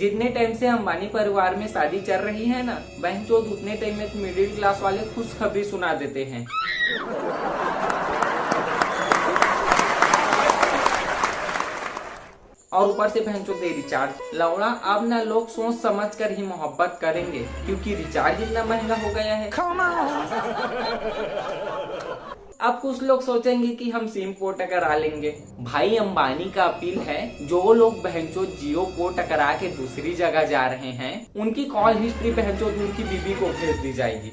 जितने टाइम से अंबानी परिवार में शादी चल रही है ना, बहनचोद उतने टाइम में मिडिल क्लास वाले खुशखबरी सुना देते हैं। और ऊपर से बहनचोद दे रिचार्ज। लौड़ा अब ना लोग सोच समझ कर ही मोहब्बत करेंगे, क्योंकि रिचार्ज इतना महंगा हो गया है। अब कुछ लोग सोचेंगे कि हम सिम को टकरा लेंगे। भाई अंबानी का अपील है, जो लोग बहनचोद जियो को टकरा के दूसरी जगह जा रहे हैं, उनकी कॉल हिस्ट्री बहनचोद उनकी बीबी को भेज दी जाएगी।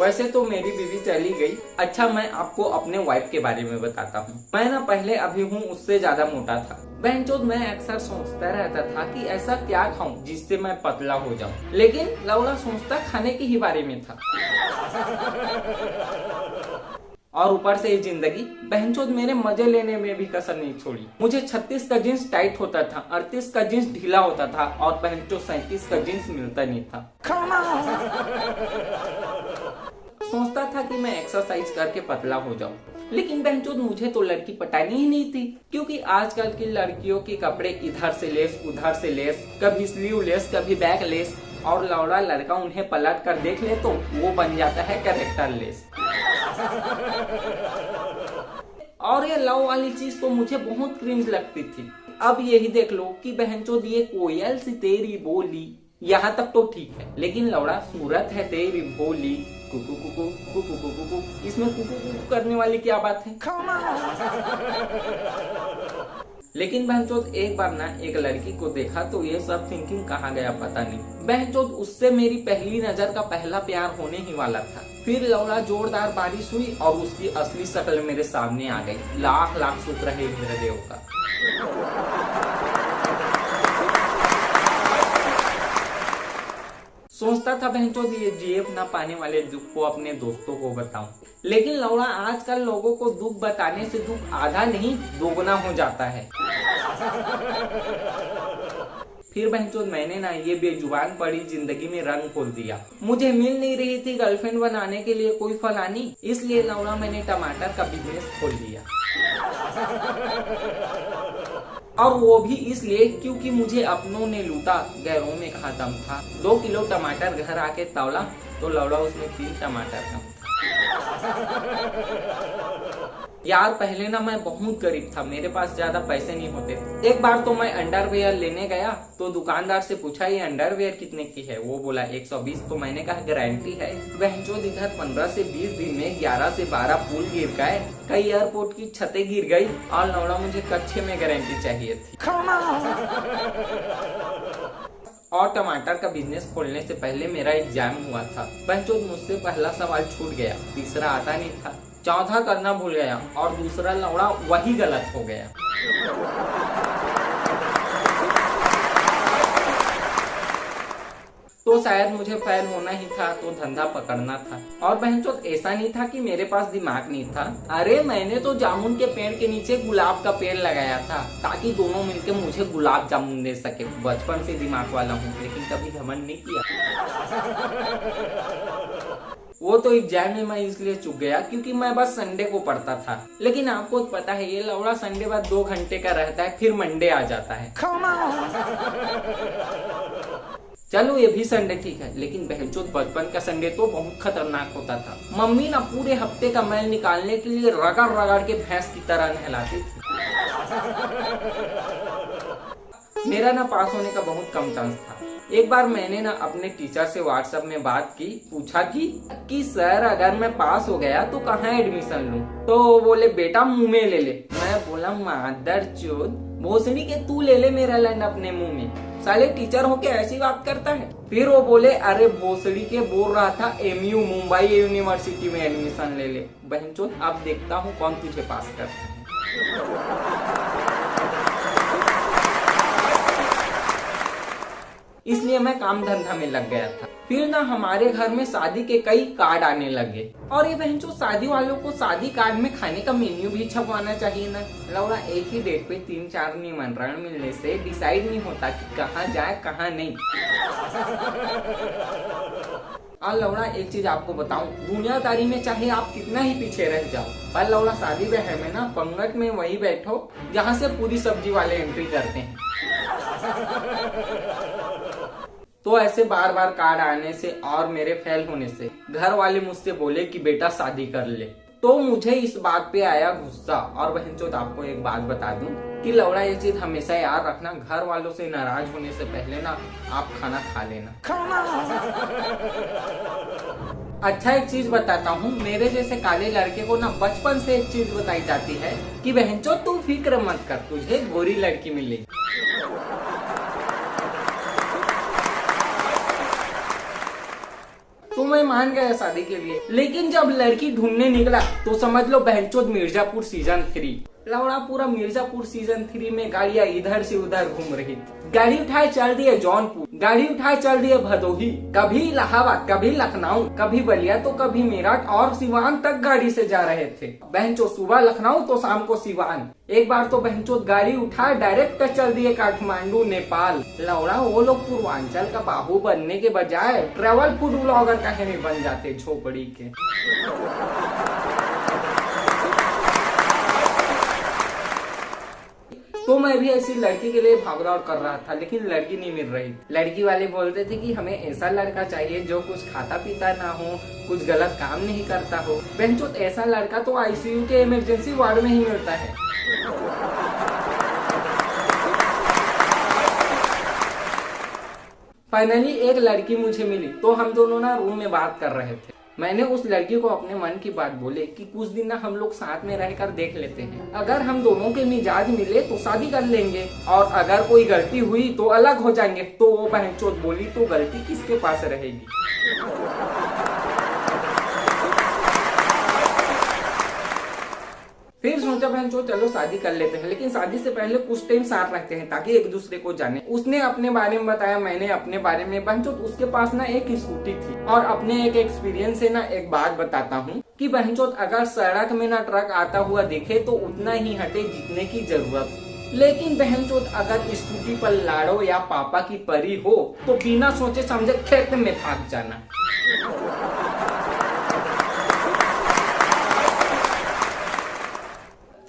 वैसे तो मेरी बीवी चली गई। अच्छा, मैं आपको अपने वाइफ के बारे में बताता हूँ। मैं ना पहले अभी हूँ उससे ज्यादा मोटा था। बहनचोद मैं अक्सर सोचता रहता था कि ऐसा क्या खाऊं जिससे मैं पतला हो जाऊं, लेकिन लौड़ा सोचता खाने के ही बारे में था। और ऊपर से ये जिंदगी बहनचोद मेरे मजे लेने में भी कसर नहीं छोड़ी। मुझे 36 का जींस टाइट होता था, 38 का जींस ढीला होता था और बहनचोद 37 का जींस मिलता नहीं था। सोचता था कि मैं एक्सरसाइज करके पतला हो जाऊं, लेकिन बहनचोद मुझे तो लड़की पटानी ही नहीं थी, क्योंकि आजकल की लड़कियों के कपड़े इधर से लेस उधर से लेस, कभी स्लीव लेस कभी बैक लेस, और लौड़ा लड़का उन्हें पलट कर देख ले तो वो बन जाता है कैरेक्टर लेस। और ये लव वाली चीज तो मुझे बहुत क्रिंज लगती थी। अब यही देख लो कि बहनचोद ये कोयल सी तेरी बोली, यहाँ तक तो ठीक है, लेकिन लौड़ा सूरत है तेरी भोली, कुकू कुकू कुकू कुकू कुकू, इसमें कुकू कुकू करने वाली क्या बात है। लेकिन बहनचोद एक बार ना एक लड़की को देखा तो ये सब थिंकिंग कहाँ गया पता नहीं। बहनचोद उससे मेरी पहली नजर का पहला प्यार होने ही वाला था। फिर लौड़ा जोरदार बारिश हुई और उसकी असली शक्ल मेरे सामने आ गई। लाख लाख शुक्र है इंद्रदेव का। सोचता था बहनचोद ये जीएफ ना पाने वाले दुख को अपने दोस्तों को बताऊं, लेकिन लौड़ा आजकल लोगों को दुख बताने से दुख आधा नहीं दोगुना हो जाता है। फिर बहनचोद मैंने ना ये बेजुबान पड़ी जिंदगी में रंग खोल दिया। मुझे मिल नहीं रही थी गर्लफ्रेंड बनाने के लिए कोई फलानी, इसलिए लौड़ा मैंने टमाटर का बिजनेस खोल दिया। और वो भी इसलिए क्योंकि मुझे अपनों ने लूटा, गैरों में कहाँ दम था। 2 किलो टमाटर घर आके तौला तो लौड़ा उसमें 3 टमाटर कम था। यार पहले ना मैं बहुत गरीब था, मेरे पास ज्यादा पैसे नहीं होते थे। एक बार तो मैं अंडरवेयर लेने गया तो दुकानदार से पूछा ये अंडरवेयर कितने की है, वो बोला 120। तो मैंने कहा गारंटी है। बहनचोद इधर 15 से 20 दिन में 11 से 12 पुल गिर गए, कई एयरपोर्ट की छतें गिर गई और लौड़ा मुझे कच्चे में गारंटी चाहिए थी। और टमाटर का बिजनेस खोलने से पहले मेरा एग्जाम हुआ था। बहनचोद मुझसे पहला सवाल छूट गया, तीसरा आता नहीं था, चौथा करना भूल गया और दूसरा लौड़ा वही गलत हो गया। तो शायद मुझे फेल होना ही था तो धंधा पकड़ना था। और बहनचोद ऐसा नहीं था कि मेरे पास दिमाग नहीं था। अरे मैंने तो जामुन के पेड़ के नीचे गुलाब का पेड़ लगाया था ताकि दोनों मिलकर मुझे गुलाब जामुन दे सके। बचपन से दिमाग वाला हूँ, लेकिन कभी घमंड नहीं किया। वो तो एग्जाम में मैं इसलिए चूक गया क्योंकि मैं बस संडे को पढ़ता था। लेकिन आपको पता है ये लौड़ा संडे बाद 2 घंटे का रहता है, फिर मंडे आ जाता है। चलो ये भी संडे ठीक है, लेकिन बहनचोद बचपन का संडे तो बहुत खतरनाक होता था। मम्मी ना पूरे हफ्ते का मैल निकालने के लिए रगड़ रगड़ के भैंस की तरह नहलाती थी। मेरा ना पास होने का बहुत कम चांस था। एक बार मैंने ना अपने टीचर से व्हाट्सएप में बात की, पूछा कि सर अगर मैं पास हो गया तो कहाँ एडमिशन लूं? तो वो बोले बेटा मुंह में ले ले। मैं बोला मादरचोद, भोसड़ी के तू ले ले मेरा लैंड अपने मुंह में, साले टीचर होके ऐसी बात करता है। फिर वो बोले अरे भोसड़ी के बोल रहा था एमयू मुंबई यूनिवर्सिटी में एडमिशन ले ले। बहनचोद अब देखता हूँ कौन तुझे पास करता है। इसलिए मैं काम धंधा में लग गया था। फिर ना हमारे घर में शादी के कई कार्ड आने लगे और ये बहनचोद शादी वालों को शादी कार्ड में खाने का मेन्यू भी छपवाना चाहिए ना। लौड़ा एक ही डेट पे 3-4 निमंत्रण मिलने से डिसाइड नहीं होता कि कहाँ जाए कहाँ नहीं। और लौड़ा एक चीज आपको बताऊं, दुनियादारी में चाहे आप कितना ही पीछे रह जाओ, पर लौड़ा शादी ब्याह में ना पंगत में वही बैठो जहाँ से पूरी सब्जी वाले एंट्री करते हैं। तो ऐसे बार बार कार्ड आने से और मेरे फेल होने से घर वाले मुझसे बोले कि बेटा शादी कर ले। तो मुझे इस बात पे आया गुस्सा। और बहनचोद आपको एक बात बता दूं कि लौड़ा ये चीज हमेशा याद रखना, घर वालों से नाराज होने से पहले ना आप खाना खा लेना। अच्छा एक चीज बताता हूँ, मेरे जैसे काले लड़के को ना बचपन से एक चीज बताई जाती है कि बहनचोद तू फिक्र मत कर, तुझे गोरी लड़की मिलेगी। तो मैं मान गया शादी के लिए, लेकिन जब लड़की ढूंढने निकला तो समझ लो बहनचोद मिर्जापुर सीजन 3। लौड़ा पूरा मिर्जापुर सीजन 3 में गाड़ियां इधर से उधर घूम रही थी। गाड़ी उठाए चल दिए जौनपुर, गाड़ी उठाए चल दिए भदोही, कभी इलाहाबाद, कभी लखनऊ, कभी बलिया तो कभी मेरठ और सिवान तक गाड़ी से जा रहे थे। बहनचोद सुबह लखनऊ तो शाम को सिवान। एक बार तो बहनचोद गाड़ी उठाए डायरेक्ट चल दिए काठमांडू नेपाल। लौड़ा वो लोग पूर्वांचल का बाहु बनने के बजाय ट्रेवल फूड ब्लॉगर काहे नहीं बन जाते झोपड़ी के। तो मैं भी ऐसी लड़की के लिए भागदौड़ कर रहा था, लेकिन लड़की नहीं मिल रही। लड़की वाले बोलते थे कि हमें ऐसा लड़का चाहिए जो कुछ खाता पीता ना हो, कुछ गलत काम नहीं करता हो। बहनचोद ऐसा लड़का तो आईसीयू के इमरजेंसी वार्ड में ही मिलता है। फाइनली एक लड़की मुझे मिली, तो हम दोनों ना रूम में बात कर रहे थे। मैंने उस लड़की को अपने मन की बात बोले कि कुछ दिन ना हम लोग साथ में रहकर देख लेते हैं, अगर हम दोनों के मिजाज मिले तो शादी कर लेंगे, और अगर कोई गलती हुई तो अलग हो जाएंगे। तो वो बहनचोद बोली तो गलती किसके पास रहेगी। फिर सोचा बहनचोद चलो शादी कर लेते हैं, लेकिन शादी से पहले कुछ टाइम साथ रखते हैं ताकि एक दूसरे को जाने। उसने अपने बारे में बताया, मैंने अपने बारे में। बहनचोद उसके पास ना एक स्कूटी थी, और अपने एक एक्सपीरियंस से ना एक बात बताता हूँ कि बहनचोद अगर सड़क में ना ट्रक आता हुआ दिखे तो उतना ही हटे जितने की जरूरत, लेकिन बहनचोद अगर स्कूटी पर लाड़ो या पापा की परी हो तो बिना सोचे समझे खेत में भाग जाना।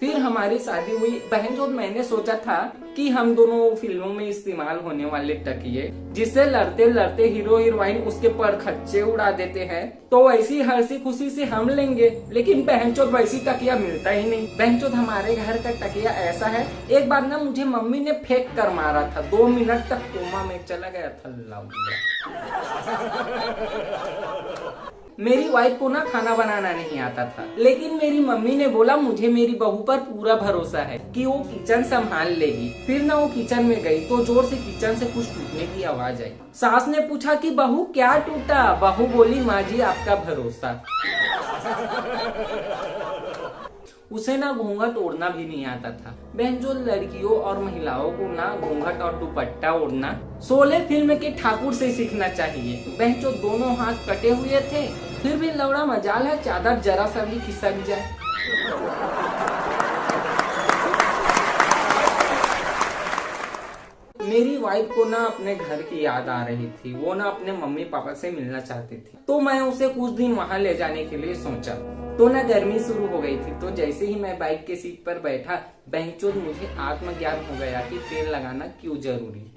फिर हमारी शादी हुई। बहनचोद मैंने सोचा था कि हम दोनों फिल्मों में इस्तेमाल होने वाले तकिए जिससे लड़ते लड़ते हीरो हीरोइन उसके पर खच्चे उड़ा देते हैं, तो वैसी हंसी खुशी से हम लेंगे। लेकिन बहनचोद वैसी तकिया मिलता ही नहीं। बहनचोद हमारे घर का तकिया ऐसा है, एक बार ना मुझे मम्मी ने फेंक कर मारा था, 2 मिनट तक कोमा में चला गया था। मेरी वाइफ को ना खाना बनाना नहीं आता था, लेकिन मेरी मम्मी ने बोला मुझे मेरी बहू पर पूरा भरोसा है कि वो किचन संभाल लेगी। फिर ना वो किचन में गई तो जोर से किचन से कुछ टूटने की आवाज आई। सास ने पूछा कि बहू क्या टूटा? बहू बोली माँ जी आपका भरोसा। उसे ना घूंघट ओढ़ना भी नहीं आता था। बहनचोद लड़कियों और महिलाओं को ना घूंघट और दुपट्टा ओढ़ना शोले फिल्म के ठाकुर से सीखना चाहिए। बहनचोद दोनों हाथ कटे हुए थे, फिर भी लौड़ा मजाल है चादर जरा सा भी खिसक जाए। मेरी वाइफ को ना अपने घर की याद आ रही थी, वो ना अपने मम्मी पापा से मिलना चाहती थी, तो मैं उसे कुछ दिन वहाँ ले जाने के लिए सोचा। तो ना गर्मी शुरू हो गई थी, तो जैसे ही मैं बाइक के सीट पर बैठा, बहनचोद मुझे आत्मज्ञान हो गया कि तेल लगाना क्यों जरूरी है।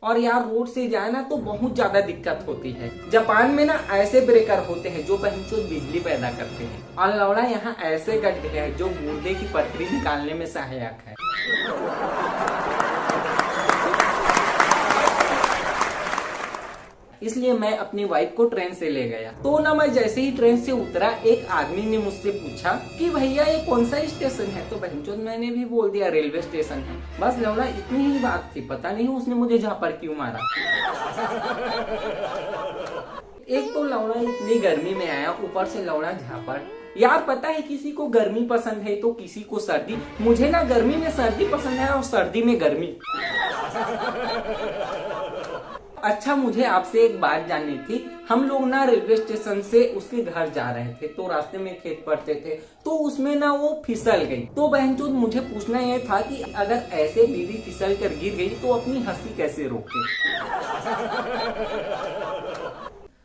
और यार रोड से जाए ना तो बहुत ज्यादा दिक्कत होती है। जापान में ना ऐसे ब्रेकर होते हैं जो बहनचोद बिजली पैदा करते हैं, और लौड़ा यहाँ ऐसे गड्ढे हैं जो गुर्दे की पथरी निकालने में सहायक है। इसलिए मैं अपनी वाइफ को ट्रेन से ले गया। तो ना मैं जैसे ही ट्रेन से उतरा, एक आदमी ने मुझसे पूछा कि भैया ये कौन सा स्टेशन है? तो बहनचोद मैंने भी बोल दिया रेलवे स्टेशन है। बस लौड़ा इतनी ही बात थी, पता नहीं उसने मुझे झापड़ क्यों मारा। एक तो लौड़ा इतनी गर्मी में आया, ऊपर से लौड़ा झापड़। यार पता है किसी को गर्मी पसंद है तो किसी को सर्दी। मुझे ना गर्मी में सर्दी पसंद है और सर्दी में गर्मी। अच्छा, मुझे आपसे एक बात जाननी थी। हम लोग ना रेलवे स्टेशन से उसके घर जा रहे थे, तो रास्ते में खेत पड़ते थे, तो उसमें ना वो फिसल गई। तो बहनचोद मुझे पूछना ये था कि अगर ऐसे बीवी फिसल कर गिर गई तो अपनी हंसी कैसे रोके।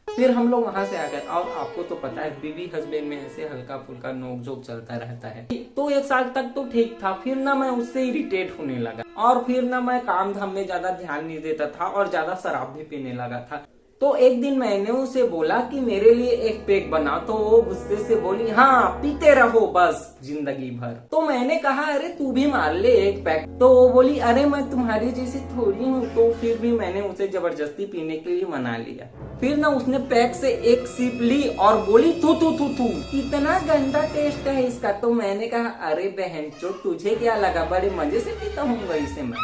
फिर हम लोग वहां से आ गए। और आपको तो पता है बीवी हस्बैंड में ऐसे हल्का फुल्का नोकझोंक चलता रहता है। तो 1 साल तक तो ठीक था, फिर ना मैं उससे इरिटेट होने लगा और फिर ना मैं काम धाम में ज्यादा ध्यान नहीं देता था और ज्यादा शराब भी पीने लगा था। तो एक दिन मैंने उसे बोला कि मेरे लिए एक पैक बना, तो वो गुस्से से बोली, हाँ पीते रहो बस जिंदगी भर। तो मैंने कहा अरे तू भी मार ले एक पैक। तो वो बोली अरे मैं तुम्हारी जैसी थोड़ी हूँ। तो फिर भी मैंने उसे जबरदस्ती पीने के लिए मना लिया। फिर ना उसने पैक से एक सिप ली और बोली थू थू थू थू, इतना गंदा टेस्ट है इसका। तो मैंने कहा अरे बहन चो तुझे क्या लगा, बड़े मजे से पीता हूँ वैसे मैं।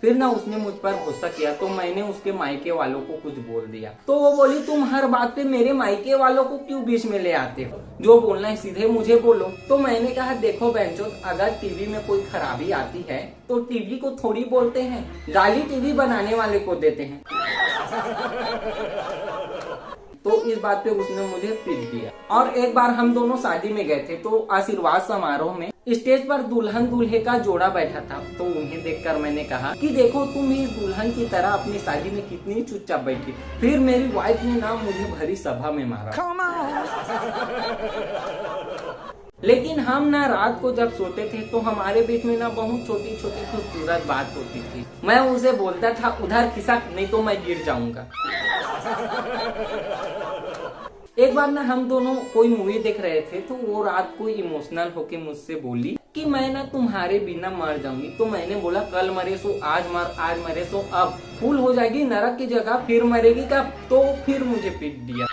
फिर ना उसने मुझ पर गुस्सा किया, तो मैंने उसके मायके वालों को कुछ बोल दिया। तो वो बोली तुम हर बात पे मेरे मायके वालों को क्यों बीच में ले आते हो, जो बोलना है सीधे मुझे बोलो। तो मैंने कहा देखो बहनचोद, अगर टीवी में कोई खराबी आती है तो टीवी को थोड़ी बोलते हैं, गाली टीवी बनाने वाले को देते हैं। तो इस बात पे उसने मुझे पीट दिया। और एक बार हम दोनों शादी में गए थे, तो आशीर्वाद समारोह में स्टेज पर दुल्हन दूल्हे का जोड़ा बैठा था। तो उन्हें देखकर मैंने कहा कि देखो तुम भी इस दुल्हन की तरह अपनी शादी में कितनी चुपचाप बैठी। फिर मेरी वाइफ ने ना मुझे भरी सभा में मारा। लेकिन हम ना रात को जब सोते थे तो हमारे बीच में ना बहुत छोटी छोटी खूबसूरत बात होती थी। मैं उसे बोलता था उधर खिसक नहीं तो मैं गिर जाऊंगा। एक बार ना हम दोनों कोई मूवी देख रहे थे, तो वो रात को इमोशनल होके मुझसे बोली कि मैं ना तुम्हारे बिना मर जाऊंगी। तो मैंने बोला कल मरे सो आज मर, आज मरे सो अब, फूल हो जाएगी नरक की जगह, फिर मरेगी कब। तो फिर मुझे पीट दिया।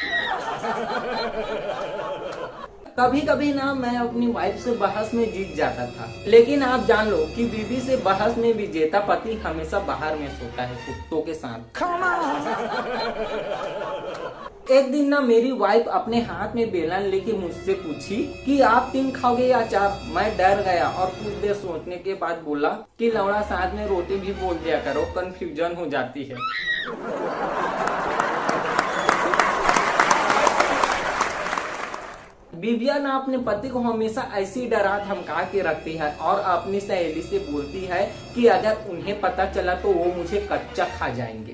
कभी कभी ना मैं अपनी वाइफ से बहस में जीत जाता था, लेकिन आप जान लो कि बीवी से बहस में विजेता पति हमेशा बाहर में सोता है कुत्तों के साथ। एक दिन ना मेरी वाइफ अपने हाथ में बेलन लेके मुझसे पूछी कि आप 3 खाओगे या 4। मैं डर गया और कुछ देर सोचने के बाद बोला कि लौड़ा साथ में रोटी भी बोल दिया करो, कंफ्यूजन हो जाती है। बीविया ना अपने पति को हमेशा ऐसी डरा धमका के रखती है और अपनी सहेली से बोलती है कि अगर उन्हें पता चला तो वो मुझे कच्चा खा जाएंगे।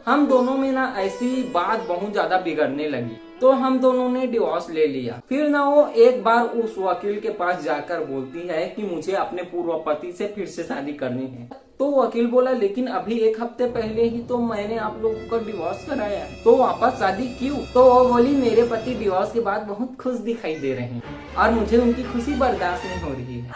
हम दोनों में ना ऐसी बात बहुत ज्यादा बिगड़ने लगी, तो हम दोनों ने डिवोर्स ले लिया। फिर ना वो एक बार उस वकील के पास जाकर बोलती है कि मुझे अपने पूर्व पति से फिर से शादी करनी है। तो वकील बोला लेकिन अभी 1 हफ्ते पहले ही तो मैंने आप लोगों का डिवोर्स कराया है, तो वापस शादी क्यों। तो वो बोली मेरे पति डिवोर्स के बाद बहुत खुश दिखाई दे रहे हैं और मुझे उनकी खुशी बर्दाश्त नहीं हो रही है।